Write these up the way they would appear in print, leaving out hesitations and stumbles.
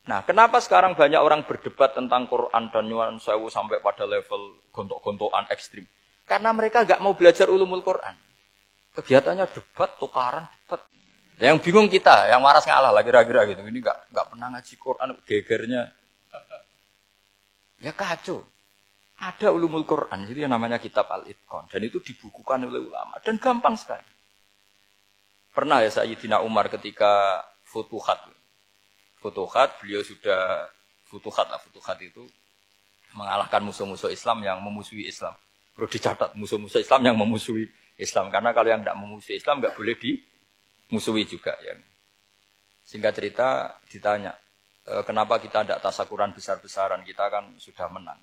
Nah, kenapa sekarang banyak orang berdebat tentang Quran dan nyuwun sewu sampai pada level gontok-gontokan ekstrim? Karena mereka nggak mau belajar ulumul Quran. Kegiatannya debat, tukaran, debat. Yang bingung kita, yang waras ngalah lah kira-kira gitu. Ini nggak pernah ngaji Quran, gegernya. Ya kacau. Ada ulumul Quran, jadi yang namanya kitab Al-Itqan. Dan itu dibukukan oleh ulama. Dan gampang sekali. Pernah ya Sayyidina Umar ketika Futuhat, beliau sudah Futuhat itu mengalahkan musuh-musuh Islam yang memusuhi Islam. Perlu dicatat, musuh-musuh Islam yang memusuhi Islam. Karena kalau yang tidak memusuhi Islam nggak boleh dimusuhi juga. Ya. Singkat cerita ditanya, kenapa kita tidak tasakuran besar-besaran, kita kan sudah menang.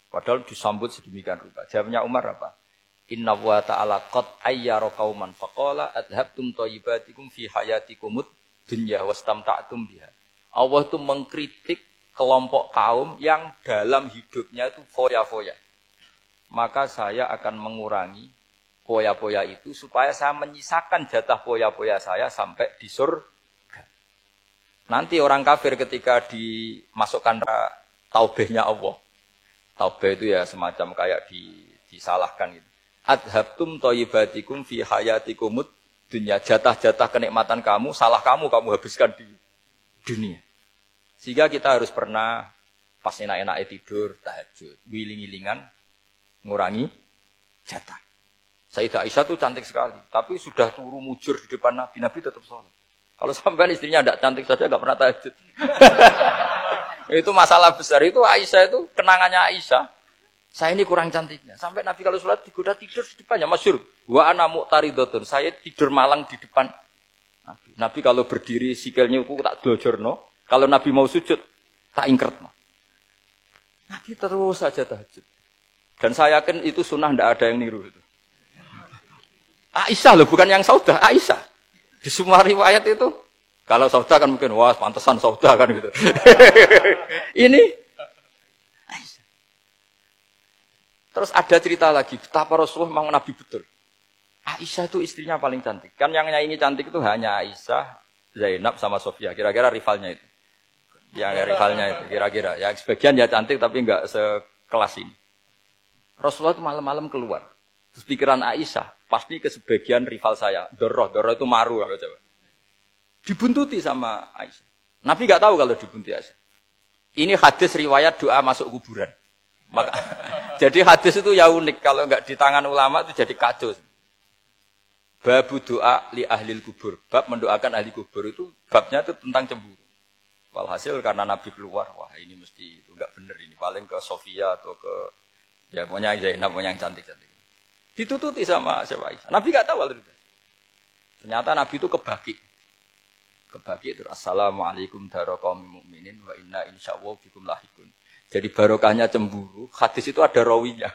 Padahal disambut sedemikian rupa. Jawabnya Umar apa? Inna wa ta'ala qad ayyara qauman faqala adhabtum thayyibatikum fi hayatikumud dunya wastamta'tum biha. Allah itu mengkritik kelompok kaum yang dalam hidupnya itu foya-foya. Maka saya akan mengurangi foya-foya itu supaya saya menyisakan jatah foya-foya saya sampai di surga. Nanti orang kafir ketika dimasukkan taubehnya Allah. Taubeh itu ya semacam kayak disalahkan gitu. Adhabtum thayyibatikum fi hayatikumud dunya. Jatah-jatah kenikmatan kamu, salah kamu habiskan di dunia. Sehingga kita harus pernah pas enak-enaknya tidur, tahajud, wiling-wilingan, ngurangi jatah. Sayyidah Aisyah itu cantik sekali, tapi sudah turu mujur di depan Nabi, Nabi tetap sholat. Kalau sampai istrinya tidak cantik saja, nggak pernah tahajud. Itu masalah besar, itu Aisyah itu kenangannya Aisyah. Saya ini kurang cantiknya. Sampai Nabi kalau sholat digoda tidur di depannya, masyhur. Wa ana muqtaridhatun, saya tidur malang di depan Nabi. Nabi kalau berdiri sikilnya aku tak dojorno, kalau Nabi mau sujud tak ingkretno. Nabi terus saja tahajud. Dan saya yakin itu sunnah, tidak ada yang niru itu. Aisyah loh, bukan yang Saudah, Aisyah. Di semua riwayat itu, kalau Saudah kan mungkin, wah pantesan Saudah kan gitu. Ini Aisyah. Terus ada cerita lagi, betapa Rasulullah memang Nabi betul. Aisyah itu istrinya paling cantik. Kan yang nyanyi cantik itu hanya Aisyah, Zainab sama Sofia. Kira-kira rivalnya itu. Yang rivalnya itu, kira-kira. Ya sebagian ya cantik tapi enggak sekelas ini. Rasulullah itu malam-malam keluar. Terus pikiran Aisyah, pasti ke sebagian rival saya. Doroh itu maru. Coba. Dibuntuti sama Aisyah. Nabi enggak tahu kalau dibuntuti Aisyah. Ini hadis riwayat doa masuk kuburan. Maka, jadi hadis itu ya unik. Kalau enggak di tangan ulama itu jadi kacau. Babu doa li ahlil kubur. Bab mendoakan ahli kubur itu babnya itu tentang cemburu. Walhasil karena Nabi keluar, wah ini mesti itu enggak benar ini. Paling ke Sofia atau ke ya pokoknya Zainab, pokoknya yang cantik-cantik. Ditututi sama siapa Aisyah. Nabi enggak tahu itu. Ternyata Nabi itu kebaki itu. Assalamualaikum warahmatullahi mukminin wa inna insyaallah bikum lahikun. Jadi barokahnya cemburu, hadis itu ada rawinya.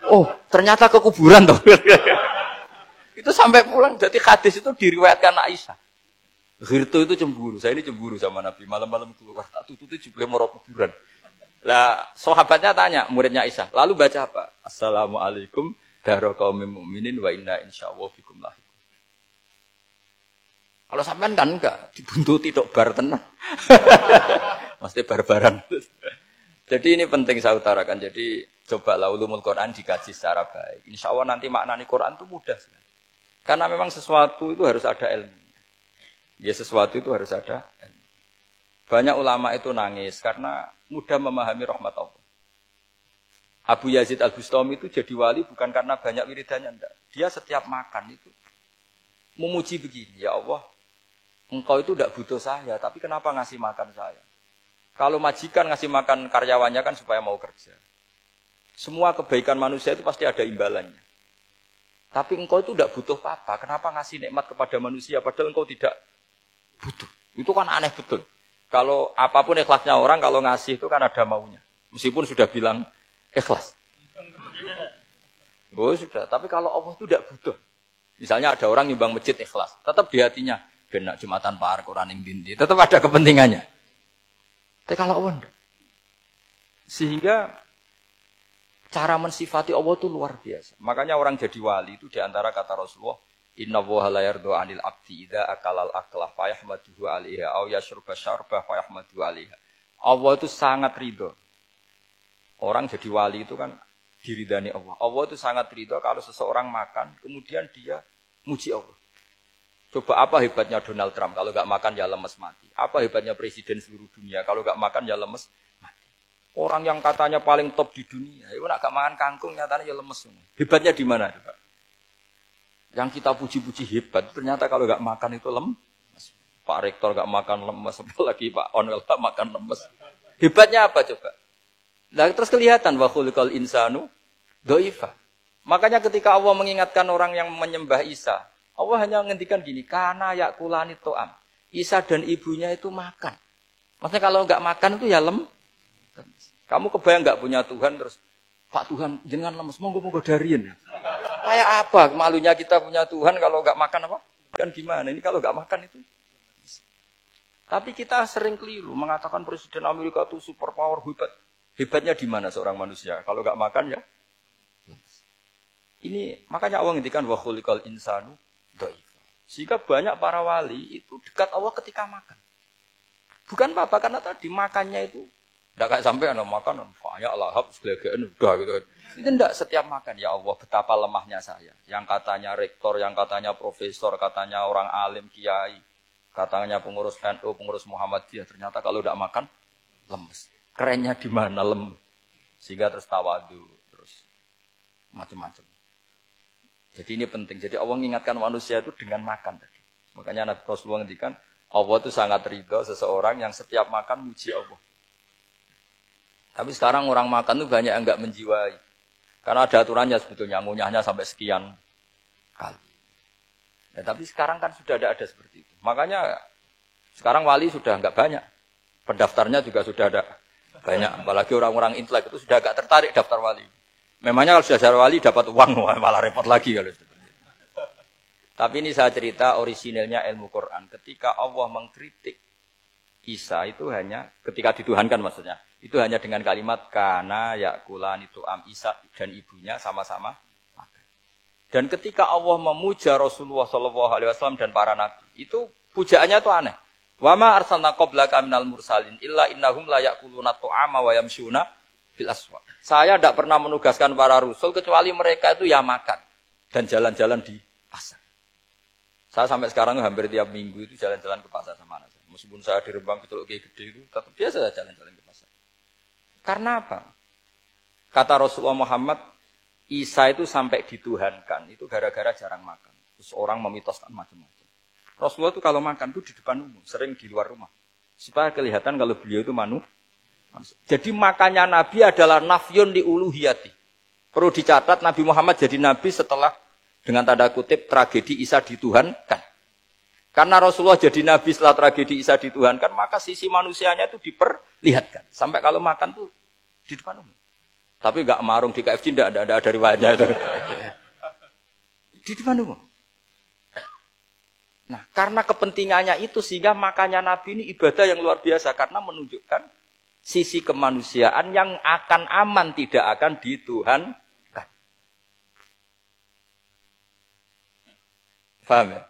Oh, ternyata ke kuburan toh. Itu sampai pulang jadi hadis itu diriwayatkan Aisyah. Ghirtu itu cemburu, saya ini cemburu sama Nabi, malam-malam keluar tak tututi jebule moro kuburan. Lah, sahabatnya tanya muridnya Aisyah, lalu baca apa? Assalamualaikum warahmatullahi mukminin wa inna insyaallah bikum lahikun. Kalau sampean kan enggak dibuntuti tok bar tenan. Mesti barbaran. Jadi ini penting saya utarakan. Jadi cobalah ulumul Quran dikaji secara baik. Insya Allah nanti maknani Quran itu mudah sekali. Karena memang sesuatu itu harus ada ilmu. Ya sesuatu itu harus ada ilmu. Banyak ulama itu nangis karena mudah memahami rahmat Allah. Abu Yazid Al-Bustami itu jadi wali bukan karena banyak wiridannya, enggak. Dia setiap makan itu memuji begini, ya Allah, engkau itu tidak butuh saya, tapi kenapa ngasih makan saya? Kalau majikan ngasih makan karyawannya kan supaya mau kerja. Semua kebaikan manusia itu pasti ada imbalannya. Tapi engkau itu tidak butuh apa-apa, kenapa ngasih nikmat kepada manusia padahal engkau tidak butuh? Itu kan aneh betul. Kalau apapun ikhlasnya orang, kalau ngasih itu kan ada maunya. Meskipun sudah bilang ikhlas. Oh sudah, tapi kalau Allah itu tidak butuh. Misalnya ada orang nyumbang masjid ikhlas, tetap di hatinya, benak Jumatan Pak Quran yang dindi, tetap ada kepentingannya. Tapi kalau Allah enggak. Sehingga cara mensifati Allah itu luar biasa. Makanya orang jadi wali itu diantara kata Rasulullah, Inna woha la yardo anil abdi idza akalal aklah fayahmaduhu alaiha aw yashruba syarba fayahmaduhu alaiha. Allah itu sangat ridho. Orang jadi wali itu kan diridani Allah. Allah itu sangat ridho kalau seseorang makan kemudian dia muji Allah. Coba apa hebatnya Donald Trump kalau enggak makan ya lemes mati. Apa hebatnya presiden seluruh dunia kalau enggak makan ya lemes mati. Orang yang katanya paling top di dunia, itu enggak makan kangkung nyatanya ya lemes. Hebatnya di mana, Pak? Yang kita puji-puji hebat, ternyata kalau nggak makan itu lemes. Pak Rektor nggak makan lemes, apalagi Pak Onel nggak makan lemes. Hebatnya apa coba? Nah, terus kelihatan wa khuliqal insanu dhaifa. Makanya ketika Allah mengingatkan orang yang menyembah Isa, Allah hanya menghentikan gini, kana yakulani to'am. Isa dan ibunya itu makan. Maksudnya kalau nggak makan itu ya lemes. Kamu kebayang nggak punya Tuhan terus, Pak Tuhan jangan lemes, monggo dariin. Kayak apa malunya kita punya Tuhan kalau nggak makan apa? Kan gimana? Ini kalau nggak makan itu. Tapi kita sering keliru mengatakan Presiden Amerika itu superpower hebat. Hebatnya di mana seorang manusia? Kalau nggak makan ya. Ini makanya Allah ngendikan wa khuliqal insanu dhaif. Sehingga banyak para wali itu dekat Allah ketika makan. Bukan apa karena tadi makannya itu tidak kayak sampai anak makan, banyak lahap, segala-galanya udah gitu. Itu tidak setiap makan, ya Allah betapa lemahnya saya. Yang katanya rektor, yang katanya profesor, katanya orang alim, kiai, katanya pengurus NU, pengurus Muhammadiyah. Ternyata kalau tidak makan, lemes. Kerennya di mana lemes. Sehingga terus tawadu, terus macam-macam. Jadi ini penting. Jadi Allah mengingatkan manusia itu dengan makan. Makanya Nabi Rasulullah ngendikan, Allah itu sangat ridho seseorang yang setiap makan muji Allah. Tapi sekarang orang makan tuh banyak yang enggak menjiwai. Karena ada aturannya sebetulnya, ngunyahnya sampai sekian kali. Ya, tapi sekarang kan sudah ada seperti itu. Makanya sekarang wali sudah enggak banyak. Pendaftarnya juga sudah ada banyak. Apalagi orang-orang intelek itu sudah enggak tertarik daftar wali. Memangnya kalau sudah jadi wali dapat uang, malah repot lagi kalau seperti itu. Tapi ini saya cerita orisinilnya ilmu Quran. Ketika Allah mengkritik Isa itu hanya, ketika dituhankan maksudnya, itu hanya dengan kalimat kana yakulan itu Isa dan ibunya sama-sama makan. Dan ketika Allah memuja Rasulullah SAW dan para nabi, itu pujaannya itu aneh. Wa ma arsalna qablaka minal mursalin illa innahum la yakuluna ta'ama wa yamshuna fil aswaq. Saya tidak pernah menugaskan para rasul kecuali mereka itu ya makan dan jalan-jalan di pasar. Saya sampai sekarang hampir tiap minggu itu jalan-jalan ke pasar sama anak saya. Meskipun saya di Rembang betul kayak gede itu, tetap biasa saya jalan-jalan ke pasar. Karena apa? Kata Rasulullah Muhammad, Isa itu sampai dituhankan, itu gara-gara jarang makan. Terus orang memitoskan macam-macam. Rasulullah itu kalau makan itu di depan umum, sering di luar rumah. Supaya kelihatan kalau beliau itu manusia. Jadi makannya Nabi adalah nafyun li uluhiyati. Perlu dicatat Nabi Muhammad jadi Nabi setelah dengan tanda kutip tragedi Isa dituhankan. Karena Rasulullah jadi Nabi setelah tragedi Isa dituhankan, maka sisi manusianya itu diperlihatkan. Sampai kalau makan tuh di depan umum. Tapi enggak marung di KFC, enggak ada riwayatnya itu. Di depan umum. Nah, karena kepentingannya itu sehingga makannya Nabi ini ibadah yang luar biasa. Karena menunjukkan sisi kemanusiaan yang akan aman, tidak akan dituhankan. Paham ya?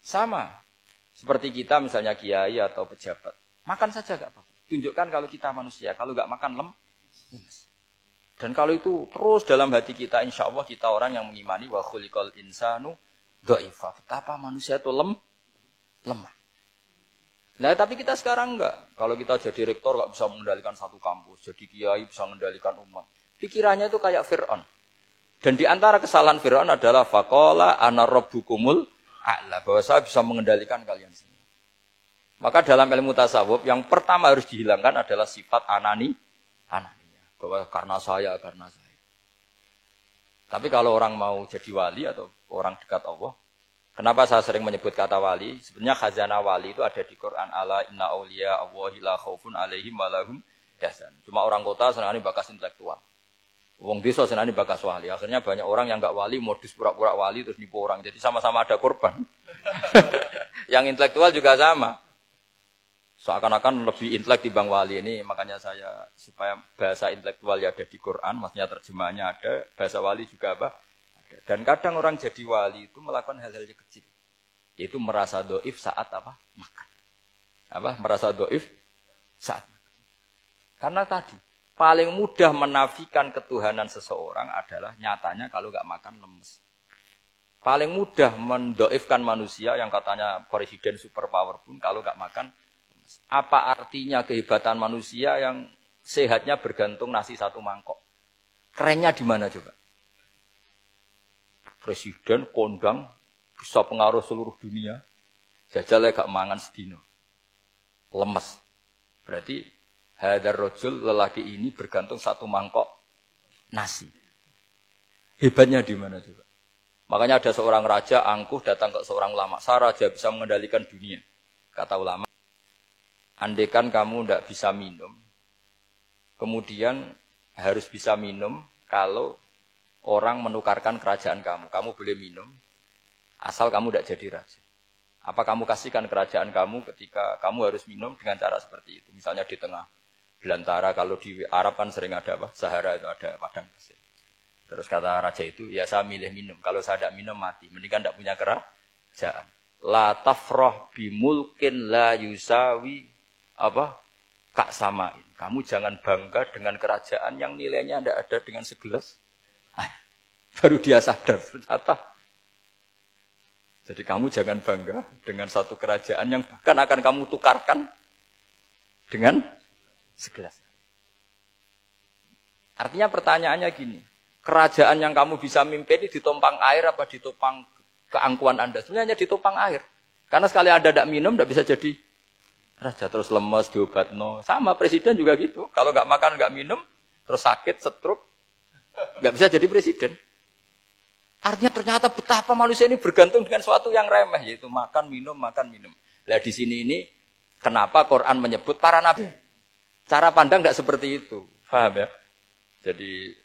Sama. Seperti kita misalnya kiai atau pejabat. Makan saja enggak apa-apa. Tunjukkan kalau kita manusia. Kalau enggak makan lemes. Dan kalau itu terus dalam hati kita, insya Allah kita orang yang mengimani wa khuliqal insanu dhaifa. Betapa manusia itu lemah. Nah, tapi kita sekarang enggak. Kalau kita jadi rektor enggak bisa mengendalikan satu kampus. Jadi kiai bisa mengendalikan umat. Pikirannya itu kayak Fir'aun. Dan di antara kesalahan Fir'aun adalah faqala ana rabbukumul a'la, bahwa saya bisa mengendalikan kalian semua. Maka dalam ilmu tasawuf yang pertama harus dihilangkan adalah sifat anania. Bahwa karena saya. Tapi kalau orang mau jadi wali atau orang dekat Allah, kenapa saya sering menyebut kata wali? Sebenarnya khazanah wali itu ada di Quran. Ala inna awliya Allahi la khaufun alaihim wa lahum yahzanun. Cuma orang kota senangnya bakas intelektual. Wong desa senani bakas wali. Akhirnya banyak orang yang enggak wali modus pura-pura wali terus nipu orang. Jadi sama-sama ada korban. Yang intelektual juga sama. Seakan-akan lebih intelek dibanding wali ini. Makanya saya supaya bahasa intelektual ya ada di Quran, maksudnya terjemahannya ada, bahasa wali juga apa? Ada. ada. Dan kadang orang jadi wali itu melakukan hal-hal yang kecil. Yaitu merasa doif saat apa? Makan. Merasa doif saat makan. Karena tadi, paling mudah menafikan ketuhanan seseorang adalah nyatanya kalau nggak makan lemes. Paling mudah mendoifkan manusia yang katanya presiden superpower pun kalau nggak makan lemes. Apa artinya kehebatan manusia yang sehatnya bergantung nasi satu mangkok? Kerennya di mana coba? Presiden kondang bisa pengaruh seluruh dunia. Jajalnya gak mangan sedino. Lemes. Berarti hadar rojul lelaki ini bergantung satu mangkok nasi. Hebatnya di mana coba? Makanya ada seorang raja angkuh datang ke seorang ulama. Saya raja bisa mengendalikan dunia. Kata ulama, andaikan kamu tidak bisa minum, kemudian harus bisa minum kalau orang menukarkan kerajaan kamu. Kamu boleh minum, asal kamu tidak jadi raja. Apa kamu kasihkan kerajaan kamu ketika kamu harus minum dengan cara seperti itu? Misalnya di tengah belantara, kalau di Arab kan sering ada Sahara itu ada padang pasir. Terus kata raja itu, ya saya milih minum. Kalau saya tidak minum mati. Mendingan tidak punya kerajaan. La tafroh bimulkin la yusawi kak samain. Kamu jangan bangga dengan kerajaan yang nilainya tidak ada dengan segelas. Baru dia sadar ternyata. Jadi kamu jangan bangga dengan satu kerajaan yang bahkan akan kamu tukarkan dengan segelas. Artinya pertanyaannya gini, kerajaan yang kamu bisa mimpin ini ditumpang air apa ditopang keangkuhan Anda? Sebenarnya ditopang air. Karena sekali Anda tidak minum, tidak bisa jadi raja. Terus lemes, diobatno. Sama presiden juga gitu. Kalau nggak makan, nggak minum, terus sakit, stroke, nggak bisa jadi presiden. Artinya ternyata betapa manusia ini bergantung dengan sesuatu yang remeh, yaitu makan, minum, makan, minum. Nah di sini ini, kenapa Quran menyebut para nabi? Cara pandang tidak seperti itu. Paham ya? Jadi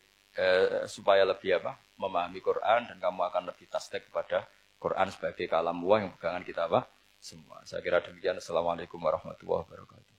supaya lebih memahami Quran dan kamu akan lebih tasdik kepada Quran sebagai kalam Allah yang pegangan kita semua. Saya kira demikian. Assalamualaikum warahmatullahi wabarakatuh.